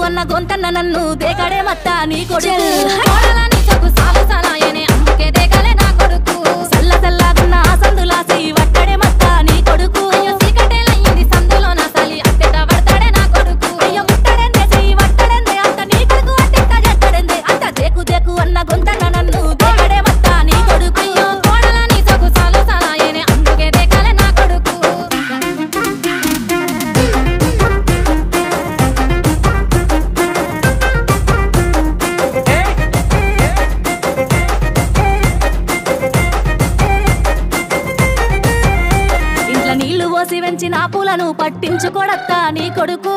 అన్న గొంతన్న నన్ను దేకడే మత్త నీ కొడుకు కోడలని సొగు సాలు సలాయనే అందుకే దేకలే నా కొడుకు సల్ల సల్లగున్న సందులా చెయ్యి వట్టడే మత్త నీ కొడుకు అయ్యో సీకటేలయ్యింది సందులో నా సలి అట్టెట పడతాడే నా కొడుకు అయ్యో ముట్టడెందే చెయ్యి వట్టడెందే అంత నీ కొడుకు అట్టెట చేస్తాడెందే అంత దేకు దేకు అన్న గొంతన్న నన్ను దేకడే మత్త నీ కొడుకు అయ్యో కోడలని సొగు సాలు సలాయనే అందుకే దేకలే నా కొడుకు నీళ్లు పోసి వెంచిన పూలను పట్టించుకోడత్తా నీ కొడుకు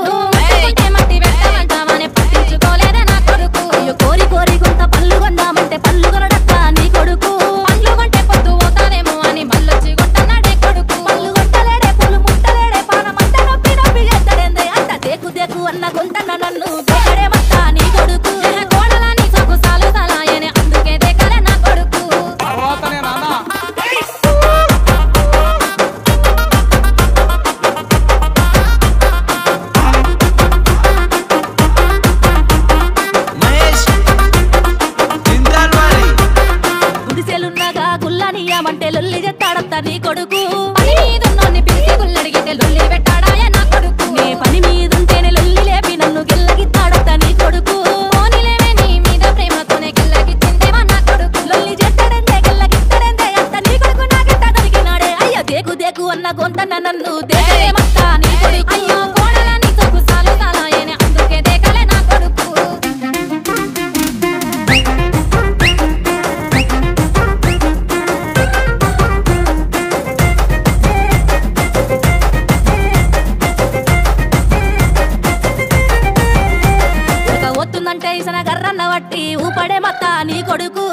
మట్టి పెట్టమంటావనే పట్టించుకోలేదే నా కొడుకు అయ్యో కోరి కోరి కొంత పళ్ళు కొందామంటే పళ్ళు కొనడత్తా నీ కొడుకు పళ్ళు కొంటే పొద్దు పోతానేమో అని మళ్ళొచ్చి కొంటన్నాడే కొడుకు పళ్ళు కొట్టలేడే పూలు ముట్టలేడే పానమంత నొప్పి నొప్పి చేస్తాడేందే అంత దేకు దేకు అన్న గొంతన్న నన్ను దేకడే మత్తా నీ కొడుకు కోడలని సొగు సాలు సలాయనే అందుకే దేకలే నా కొడుకు గుల్లానియామంటే లొల్లి చెత్తాడత్తా నీ కొడుకు పని మీదున్నోన్ని పిలిచి గుల్లడిగితే లొల్లి పెట్టాడాయే నా కొడుకు నీ పని మీదుంటేనే లొల్లి లేపి నన్ను గిల్లగిత్తాడత్తా నీ కొడుకు పోనీలేవే నీ మీద ప్రేమతోనే గిల్లగిచ్చిందేవా నా కొడుకు లొల్లి చెత్తాడంతే గిల్లగిత్తాడంతే అంత నీ కొడుకు నాకెట్ట దొరికినాడే అయ్యో దేకు దేకు అన్న గొంతన్న నన్ను దేకలేమత్తా నీ కొడుకు అయ్యో కోడలని సొగు సాలు సలాయనే అందుకే దేకలే నా కొడుకు వస్తుందంటే ఇసన గర్రన్న వట్టి ఊపడే మత్త నీ కొడుకు